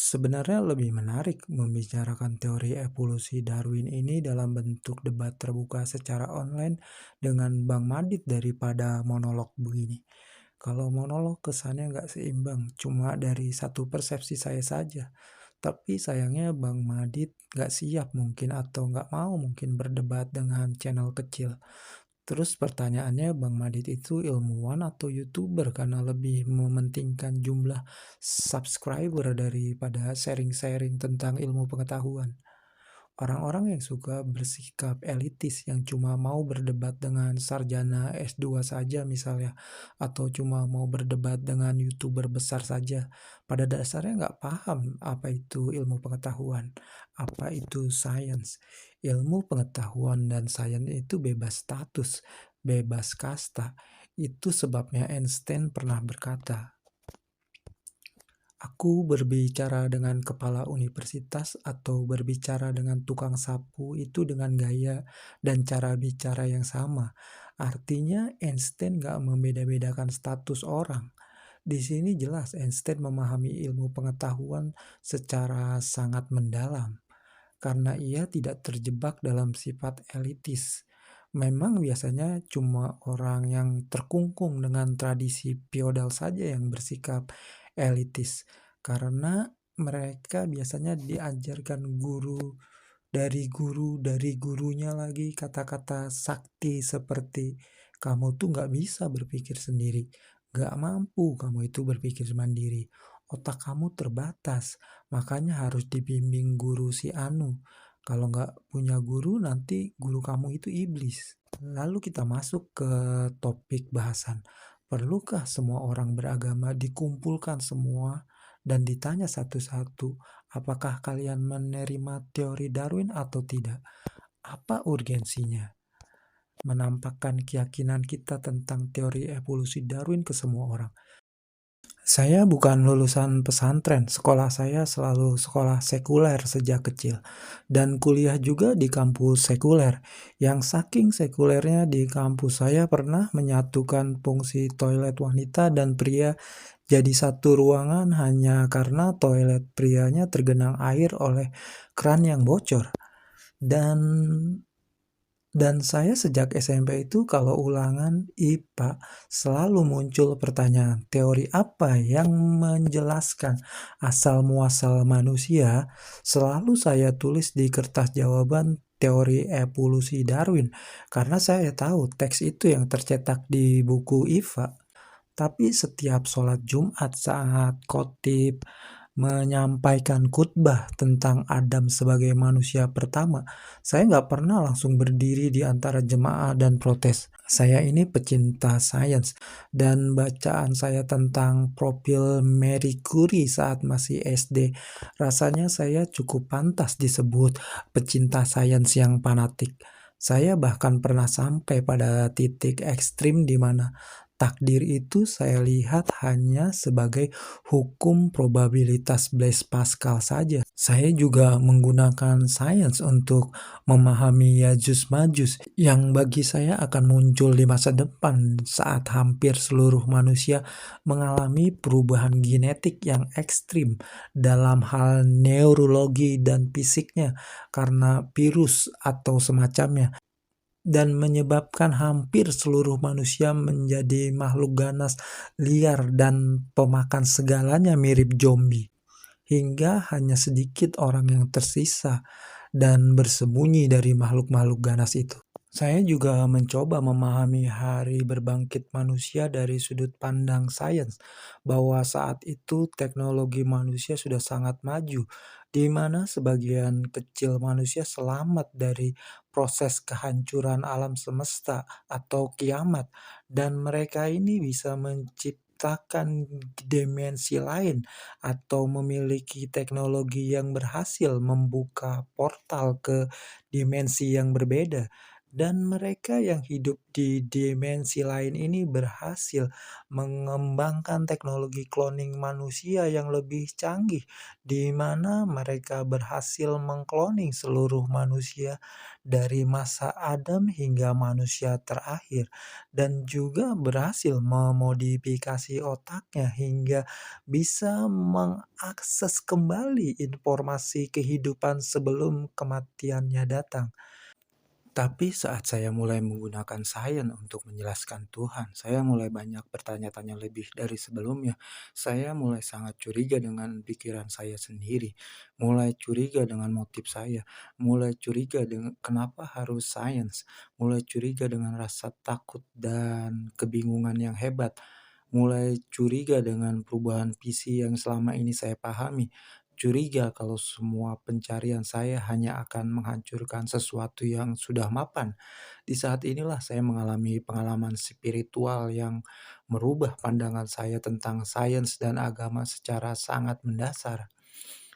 Sebenarnya lebih menarik membicarakan teori evolusi Darwin ini dalam bentuk debat terbuka secara online dengan Bang Madit daripada monolog begini. Kalau monolog kesannya nggak seimbang, cuma dari satu persepsi saya saja. Tapi sayangnya Bang Madit nggak siap mungkin atau nggak mau mungkin berdebat dengan channel kecil. Terus pertanyaannya Bang Madit itu ilmuwan atau YouTuber karena lebih mementingkan jumlah subscriber daripada sharing-sharing tentang ilmu pengetahuan. Orang-orang yang suka bersikap elitis yang cuma mau berdebat dengan sarjana S2 saja misalnya, atau cuma mau berdebat dengan YouTuber besar saja, pada dasarnya nggak paham apa itu ilmu pengetahuan, apa itu sains. Ilmu pengetahuan dan sains itu bebas status, bebas kasta. Itu sebabnya Einstein pernah berkata, "Aku berbicara dengan kepala universitas atau berbicara dengan tukang sapu itu dengan gaya dan cara bicara yang sama." Artinya Einstein nggak membeda-bedakan status orang. Di sini jelas Einstein memahami ilmu pengetahuan secara sangat mendalam karena ia tidak terjebak dalam sifat elitis. Memang biasanya cuma orang yang terkungkung dengan tradisi feodal saja yang bersikap elitis, karena mereka biasanya diajarkan guru dari gurunya lagi kata-kata sakti seperti kamu tuh nggak bisa berpikir sendiri, nggak mampu kamu itu berpikir mandiri, otak kamu terbatas, makanya harus dibimbing guru si anu. Kalau nggak punya guru nanti guru kamu itu iblis. Lalu kita masuk ke topik bahasan. Perlukah semua orang beragama dikumpulkan semua dan ditanya satu-satu, apakah kalian menerima teori Darwin atau tidak? Apa urgensinya? Menampakkan keyakinan kita tentang teori evolusi Darwin ke semua orang. Saya bukan lulusan pesantren, sekolah saya selalu sekolah sekuler sejak kecil, dan kuliah juga di kampus sekuler. Yang saking sekulernya di kampus saya pernah menyatukan fungsi toilet wanita dan pria jadi satu ruangan hanya karena toilet prianya tergenang air oleh keran yang bocor. Dan saya sejak SMP itu kalau ulangan IPA selalu muncul pertanyaan, teori apa yang menjelaskan asal-muasal manusia? Selalu saya tulis di kertas jawaban teori evolusi Darwin, karena saya tahu teks itu yang tercetak di buku IPA. Tapi setiap sholat Jumat saat khotib menyampaikan khutbah tentang Adam sebagai manusia pertama, saya nggak pernah langsung berdiri di antara jemaah dan protes. Saya ini pecinta sains, dan bacaan saya tentang profil Marie Curie saat masih SD, rasanya saya cukup pantas disebut pecinta sains yang fanatik. Saya bahkan pernah sampai pada titik ekstrim di mana takdir itu saya lihat hanya sebagai hukum probabilitas Blaise Pascal saja. Saya juga menggunakan sains untuk memahami Yajus Majus yang bagi saya akan muncul di masa depan saat hampir seluruh manusia mengalami perubahan genetik yang ekstrim dalam hal neurologi dan fisiknya karena virus atau semacamnya, dan menyebabkan hampir seluruh manusia menjadi makhluk ganas, liar, dan pemakan segalanya mirip zombie. Hingga hanya sedikit orang yang tersisa dan bersembunyi dari makhluk-makhluk ganas itu. Saya juga mencoba memahami hari berbangkit manusia dari sudut pandang sains, bahwa saat itu teknologi manusia sudah sangat maju, di mana sebagian kecil manusia selamat dari proses kehancuran alam semesta atau kiamat, dan mereka ini bisa menciptakan dimensi lain atau memiliki teknologi yang berhasil membuka portal ke dimensi yang berbeda. Dan mereka yang hidup di dimensi lain ini berhasil mengembangkan teknologi cloning manusia yang lebih canggih, di mana mereka berhasil mengkloning seluruh manusia dari masa Adam hingga manusia terakhir, dan juga berhasil memodifikasi otaknya hingga bisa mengakses kembali informasi kehidupan sebelum kematiannya datang. Tapi saat saya mulai menggunakan sains untuk menjelaskan Tuhan, saya mulai banyak bertanya-tanya lebih dari sebelumnya. Saya mulai sangat curiga dengan pikiran saya sendiri, mulai curiga dengan motif saya, mulai curiga dengan kenapa harus sains, mulai curiga dengan rasa takut dan kebingungan yang hebat, mulai curiga dengan perubahan visi yang selama ini saya pahami, curiga kalau semua pencarian saya hanya akan menghancurkan sesuatu yang sudah mapan. Di saat inilah saya mengalami pengalaman spiritual yang merubah pandangan saya tentang sains dan agama secara sangat mendasar.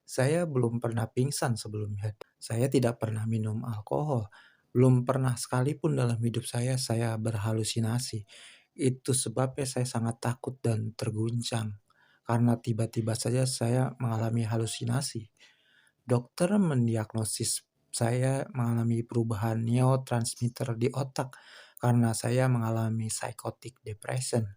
Saya belum pernah pingsan sebelumnya. Saya tidak pernah minum alkohol. Belum pernah sekalipun dalam hidup saya berhalusinasi. Itu sebabnya saya sangat takut dan terguncang. Karena tiba-tiba saja saya mengalami halusinasi. Dokter mendiagnosis saya mengalami perubahan neurotransmitter di otak karena saya mengalami psychotic depression.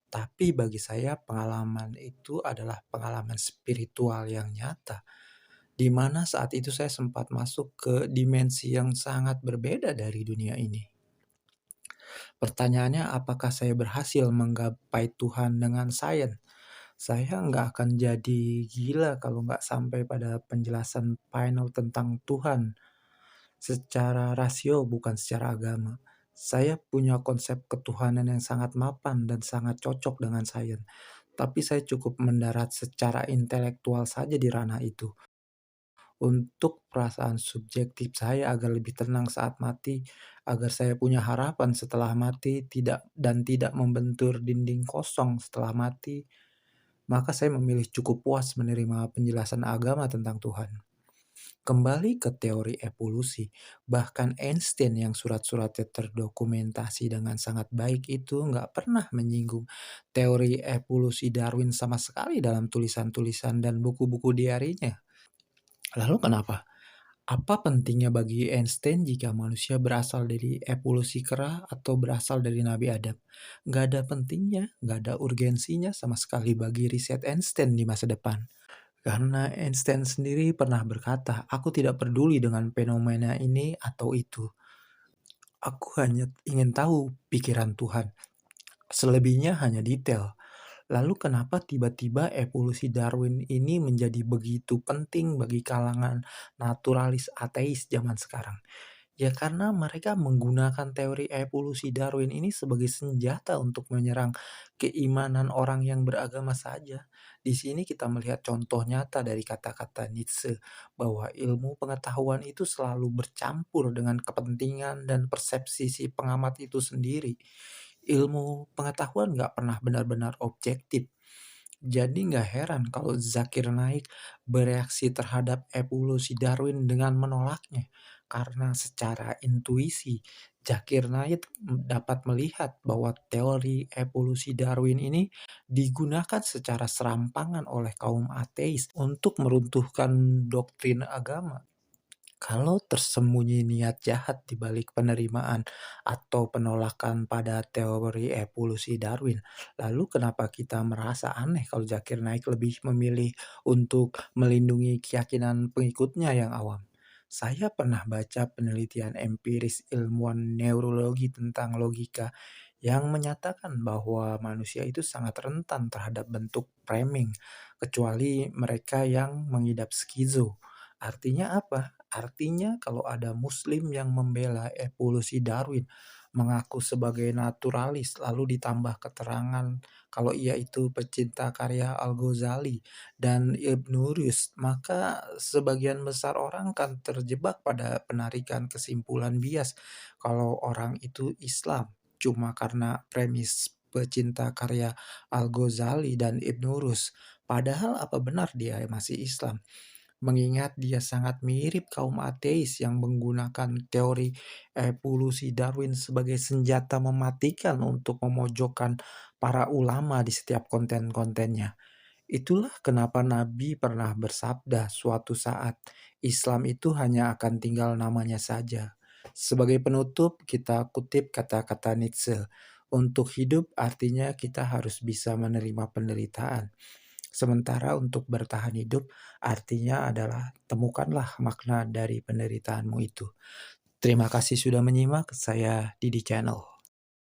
Tapi bagi saya pengalaman itu adalah pengalaman spiritual yang nyata, di mana saat itu saya sempat masuk ke dimensi yang sangat berbeda dari dunia ini. Pertanyaannya, apakah saya berhasil menggapai Tuhan dengan sains? Saya nggak akan jadi gila kalau nggak sampai pada penjelasan final tentang Tuhan secara rasio bukan secara agama. Saya punya konsep ketuhanan yang sangat mapan dan sangat cocok dengan sains. Tapi saya cukup mendarat secara intelektual saja di ranah itu. Untuk perasaan subjektif saya agar lebih tenang saat mati, agar saya punya harapan setelah mati tidak membentur dinding kosong setelah mati, maka saya memilih cukup puas menerima penjelasan agama tentang Tuhan. Kembali ke teori evolusi, bahkan Einstein yang surat-suratnya terdokumentasi dengan sangat baik itu nggak pernah menyinggung teori evolusi Darwin sama sekali dalam tulisan-tulisan dan buku-buku diarinya. Lalu kenapa? Apa pentingnya bagi Einstein jika manusia berasal dari evolusi kera atau berasal dari Nabi Adam? Nggak ada pentingnya, nggak ada urgensinya sama sekali bagi riset Einstein di masa depan. Karena Einstein sendiri pernah berkata, "Aku tidak peduli dengan fenomena ini atau itu. Aku hanya ingin tahu pikiran Tuhan. Selebihnya hanya detail." Lalu kenapa tiba-tiba evolusi Darwin ini menjadi begitu penting bagi kalangan naturalis ateis zaman sekarang? Ya karena mereka menggunakan teori evolusi Darwin ini sebagai senjata untuk menyerang keimanan orang yang beragama saja. Di sini kita melihat contoh nyata dari kata-kata Nietzsche bahwa ilmu pengetahuan itu selalu bercampur dengan kepentingan dan persepsi si pengamat itu sendiri. Ilmu pengetahuan nggak pernah benar-benar objektif. Jadi nggak heran kalau Zakir Naik bereaksi terhadap evolusi Darwin dengan menolaknya. Karena secara intuisi, Zakir Naik dapat melihat bahwa teori evolusi Darwin ini digunakan secara serampangan oleh kaum ateis untuk meruntuhkan doktrin agama. Kalau tersembunyi niat jahat di balik penerimaan atau penolakan pada teori evolusi Darwin, lalu kenapa kita merasa aneh kalau Zakir Naik lebih memilih untuk melindungi keyakinan pengikutnya yang awam? Saya pernah baca penelitian empiris ilmuwan neurologi tentang logika yang menyatakan bahwa manusia itu sangat rentan terhadap bentuk framing, kecuali mereka yang mengidap skizo. Artinya apa? Artinya kalau ada muslim yang membela evolusi Darwin, mengaku sebagai naturalis, lalu ditambah keterangan kalau ia itu pecinta karya Al-Ghazali dan Ibnu Rushd, maka sebagian besar orang kan terjebak pada penarikan kesimpulan bias kalau orang itu Islam cuma karena premis pecinta karya Al-Ghazali dan Ibnu Rushd. Padahal apa benar dia masih Islam? mengingat dia sangat mirip kaum ateis yang menggunakan teori evolusi Darwin sebagai senjata mematikan untuk memojokkan para ulama di setiap konten-kontennya. Itulah kenapa Nabi pernah bersabda suatu saat, Islam itu hanya akan tinggal namanya saja. Sebagai penutup, kita kutip kata-kata Nietzsche, untuk hidup artinya kita harus bisa menerima penderitaan. Sementara untuk bertahan hidup artinya adalah temukanlah makna dari penderitaanmu itu. Terima kasih sudah menyimak, saya Didi Channel.